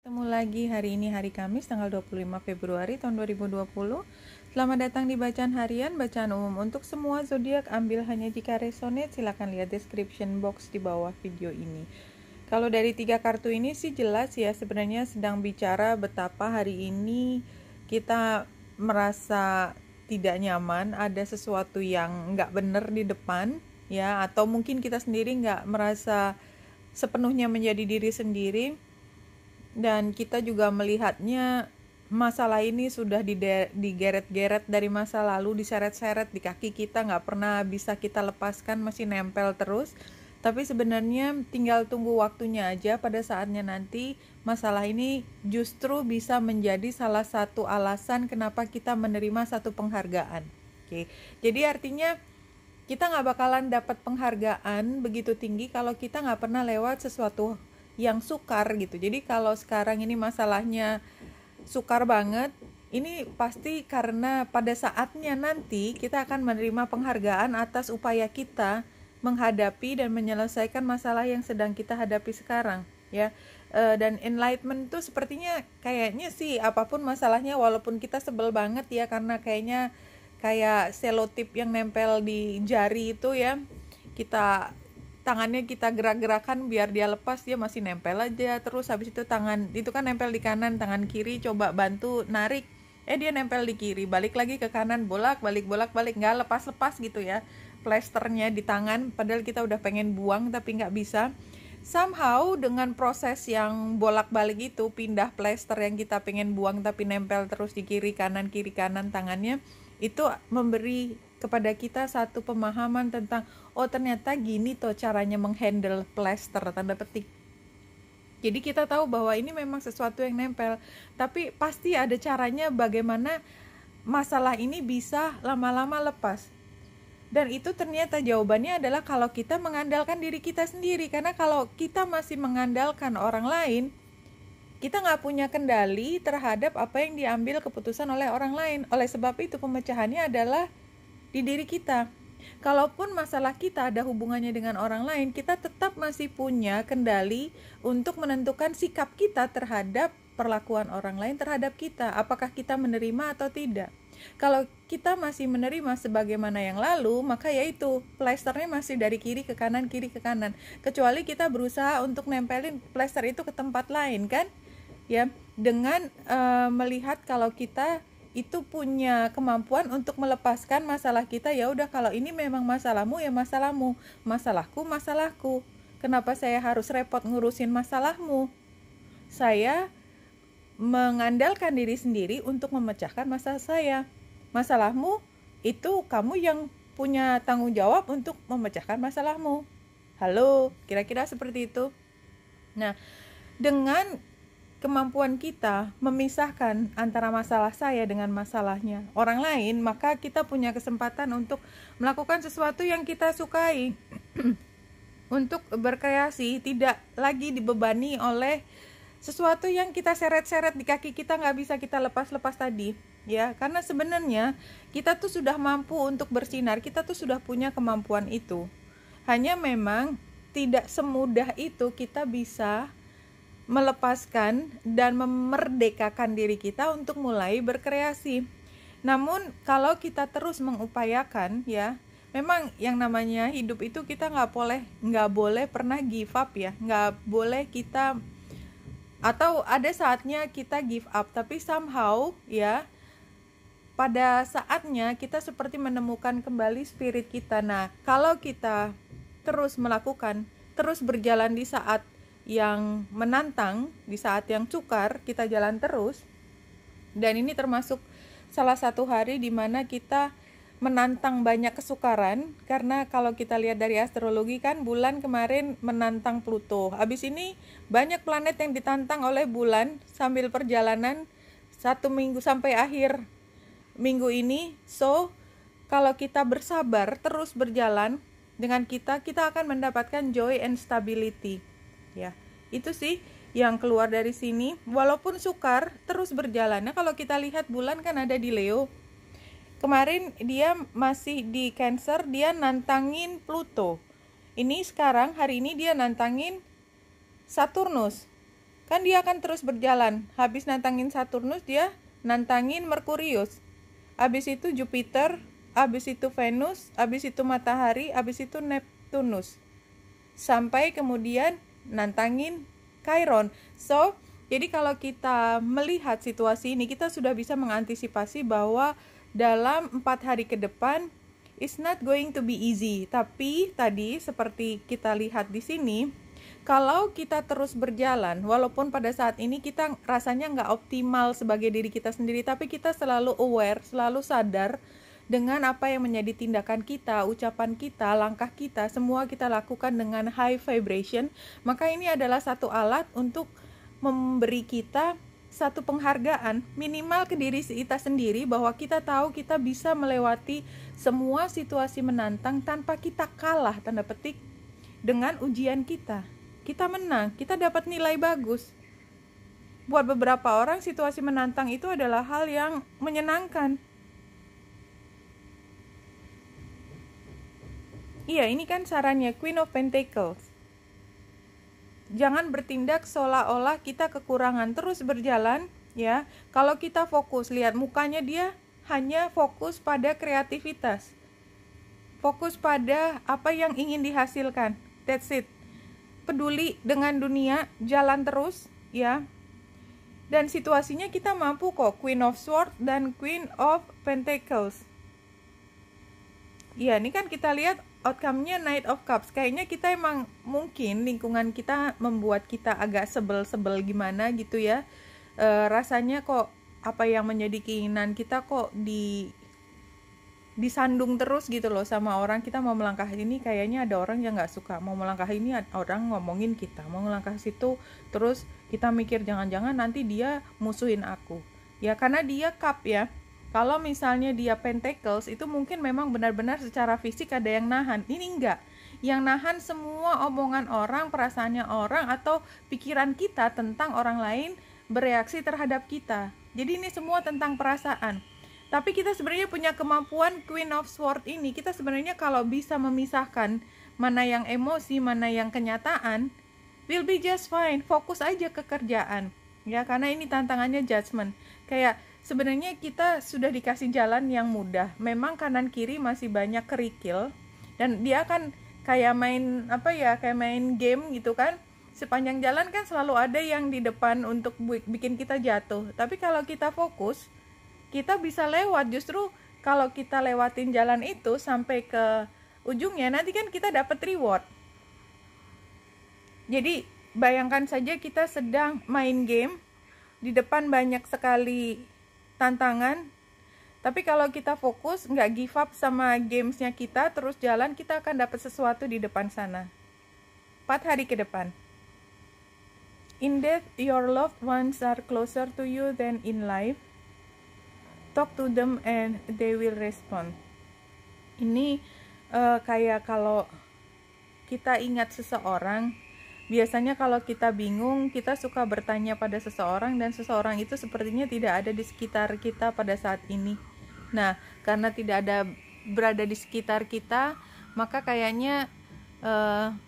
Ketemu lagi hari ini hari Kamis tanggal 25 Februari tahun 2020. Selamat datang di bacaan harian, bacaan umum untuk semua zodiak. Ambil hanya jika resonate. Silakan lihat description box di bawah video ini. Kalau dari 3 kartu ini sih jelas ya, sebenarnya sedang bicara betapa hari ini kita merasa tidak nyaman, ada sesuatu yang nggak benar di depan ya, atau mungkin kita sendiri nggak merasa sepenuhnya menjadi diri sendiri. Dan kita juga melihatnya masalah ini sudah digeret-geret dari masa lalu, diseret-seret di kaki kita, nggak pernah bisa kita lepaskan, masih nempel terus. Tapi sebenarnya tinggal tunggu waktunya aja, pada saatnya nanti masalah ini justru bisa menjadi salah satu alasan kenapa kita menerima satu penghargaan. Oke. Jadi artinya kita nggak bakalan dapat penghargaan begitu tinggi kalau kita nggak pernah lewat sesuatu yang sukar gitu. Jadi kalau sekarang ini masalahnya sukar banget, ini pasti karena pada saatnya nanti kita akan menerima penghargaan atas upaya kita menghadapi dan menyelesaikan masalah yang sedang kita hadapi sekarang ya. Dan enlightenment tuh sepertinya kayaknya sih apapun masalahnya, walaupun kita sebel banget ya karena kayaknya kayak selotip yang nempel di jari itu ya, tangannya kita gerak-gerakan biar dia lepas, dia masih nempel aja terus. Habis itu tangan itu kan nempel di kanan, tangan kiri coba bantu narik, dia nempel di kiri, balik lagi ke kanan, bolak-balik nggak lepas-lepas gitu ya plesternya di tangan, padahal kita udah pengen buang tapi nggak bisa. Somehow dengan proses yang bolak-balik itu, pindah plester yang kita pengen buang tapi nempel terus di kiri kanan tangannya, itu memberi kepada kita satu pemahaman tentang ternyata gini toh caranya menghandle plester, tanda petik. Jadi kita tahu bahwa ini memang sesuatu yang nempel, tapi pasti ada caranya bagaimana masalah ini bisa lama-lama lepas. Dan itu ternyata jawabannya adalah kalau kita mengandalkan diri kita sendiri. Karena kalau kita masih mengandalkan orang lain, kita nggak punya kendali terhadap apa yang diambil keputusan oleh orang lain. Oleh sebab itu pemecahannya adalah di diri kita. Kalaupun masalah kita ada hubungannya dengan orang lain, kita tetap masih punya kendali untuk menentukan sikap kita terhadap perlakuan orang lain terhadap kita. Apakah kita menerima atau tidak? Kalau kita masih menerima sebagaimana yang lalu, maka yaitu plesternya masih dari kiri ke kanan. Kecuali kita berusaha untuk nempelin plester itu ke tempat lain kan? Ya, dengan melihat kalau kita itu punya kemampuan untuk melepaskan masalah kita. Ya udah, kalau ini memang masalahmu ya masalahmu, masalahku. Kenapa saya harus repot ngurusin masalahmu? Saya mengandalkan diri sendiri untuk memecahkan masalah saya. Masalahmu itu kamu yang punya tanggung jawab untuk memecahkan masalahmu. Halo, kira-kira seperti itu. Nah, dengan kemampuan kita memisahkan antara masalah saya dengan masalahnya orang lain, maka kita punya kesempatan untuk melakukan sesuatu yang kita sukai. Untuk berkreasi, tidak lagi dibebani oleh sesuatu yang kita seret-seret di kaki kita, nggak bisa kita lepas-lepas tadi ya. Karena sebenarnya kita tuh sudah mampu untuk bersinar, kita tuh sudah punya kemampuan itu. Hanya memang tidak semudah itu kita bisa melepaskan dan memerdekakan diri kita untuk mulai berkreasi. Namun kalau kita terus mengupayakan ya, memang yang namanya hidup itu kita nggak boleh pernah give up ya, nggak boleh kita, atau ada saatnya kita give up, tapi somehow ya pada saatnya kita seperti menemukan kembali spirit kita. Nah, kalau kita terus melakukan, terus berjalan di saat yang menantang, di saat yang sukar, kita jalan terus. Dan ini termasuk salah satu hari di mana kita menantang banyak kesukaran, karena kalau kita lihat dari astrologi kan bulan kemarin menantang Pluto. Habis ini banyak planet yang ditantang oleh bulan sambil perjalanan 1 minggu sampai akhir minggu ini. So, kalau kita bersabar terus berjalan dengan kita akan mendapatkan joy and stability. Ya, itu sih yang keluar dari sini. Walaupun sukar, terus berjalan. Nah, kalau kita lihat bulan kan ada di Leo. Kemarin dia masih di Cancer, dia nantangin Pluto. Ini sekarang hari ini dia nantangin Saturnus. kan dia akan terus berjalan. Habis nantangin Saturnus, dia nantangin Merkurius, habis itu Jupiter, habis itu Venus, habis itu Matahari, habis itu Neptunus, sampai kemudian nantangin Chiron. So, jadi kalau kita melihat situasi ini, kita sudah bisa mengantisipasi bahwa dalam 4 hari ke depan it's not going to be easy. Tapi tadi seperti kita lihat di sini, kalau kita terus berjalan, walaupun pada saat ini kita rasanya nggak optimal sebagai diri kita sendiri, tapi kita selalu aware, selalu sadar dengan apa yang menjadi tindakan kita, ucapan kita, langkah kita, semua kita lakukan dengan high vibration, maka ini adalah satu alat untuk memberi kita satu penghargaan minimal ke diri kita sendiri, bahwa kita tahu kita bisa melewati semua situasi menantang tanpa kita kalah, tanda petik, dengan ujian kita. Kita menang, kita dapat nilai bagus. Buat beberapa orang, situasi menantang itu adalah hal yang menyenangkan. Iya, ini kan sarannya Queen of Pentacles. Jangan bertindak seolah-olah kita kekurangan, terus berjalan ya. Kalau kita fokus, lihat mukanya dia hanya fokus pada kreativitas. Fokus pada apa yang ingin dihasilkan. That's it. Peduli dengan dunia, jalan terus ya. Dan situasinya kita mampu kok, Queen of Swords dan Queen of Pentacles. Ya, ini kan kita lihat outcome-nya Knight of Cups. Kayaknya kita emang mungkin lingkungan kita membuat kita agak sebel-sebel gimana gitu ya. Rasanya kok apa yang menjadi keinginan kita kok disandung terus gitu loh sama orang. Kita mau melangkah ini, kayaknya ada orang yang nggak suka. Mau melangkah ini, orang ngomongin kita. Mau melangkah situ, terus kita mikir jangan-jangan nanti dia musuhin aku. Ya karena dia cup ya. Kalau misalnya dia pentacles, itu mungkin memang benar-benar secara fisik ada yang nahan. Ini enggak. Yang nahan semua omongan orang, perasaannya orang, atau pikiran kita tentang orang lain bereaksi terhadap kita. Jadi ini semua tentang perasaan. Tapi kita sebenarnya punya kemampuan Queen of Swords ini. Kita sebenarnya kalau bisa memisahkan mana yang emosi, mana yang kenyataan, will be just fine. Fokus aja ke kerjaan. Ya, karena ini tantangannya Judgment. Kayak sebenarnya kita sudah dikasih jalan yang mudah. Memang kanan kiri masih banyak kerikil, dan dia kan kayak main kayak main game gitu kan. Sepanjang jalan kan selalu ada yang di depan untuk bikin kita jatuh. Tapi kalau kita fokus, kita bisa lewat. Justru kalau kita lewatin jalan itu sampai ke ujungnya, nanti kan kita dapat reward. Jadi bayangkan saja kita sedang main game, di depan banyak sekali tantangan, tapi kalau kita fokus, nggak give up sama gamesnya kita, terus jalan, kita akan dapat sesuatu di depan sana. 4 hari ke depan. In death, your loved ones are closer to you than in life. Talk to them and they will respond. Ini kayak kalau kita ingat seseorang, biasanya kalau kita bingung, kita suka bertanya pada seseorang, dan seseorang itu sepertinya tidak ada di sekitar kita pada saat ini. Nah, karena tidak ada berada di sekitar kita, maka kayaknya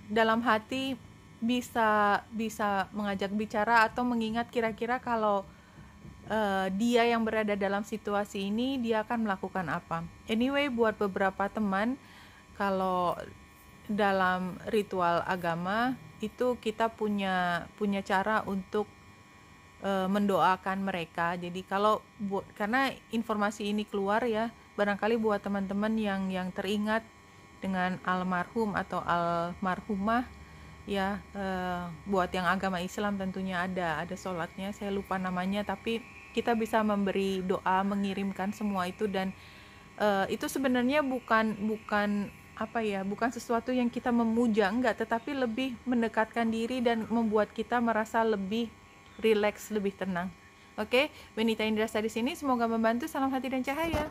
dalam hati bisa mengajak bicara atau mengingat kira-kira kalau dia yang berada dalam situasi ini, dia akan melakukan apa. Anyway, buat beberapa teman, kalau dalam ritual agama itu kita punya cara untuk mendoakan mereka. Jadi kalau karena informasi ini keluar ya, barangkali buat teman-teman yang teringat dengan almarhum atau almarhumah ya, buat yang agama Islam tentunya ada sholatnya, saya lupa namanya, tapi kita bisa memberi doa, mengirimkan semua itu, dan itu sebenarnya bukan sesuatu yang kita memuja, enggak, tetapi lebih mendekatkan diri dan membuat kita merasa lebih rileks, lebih tenang. Oke, Benita Indrasta di sini, semoga membantu. Salam hati dan cahaya.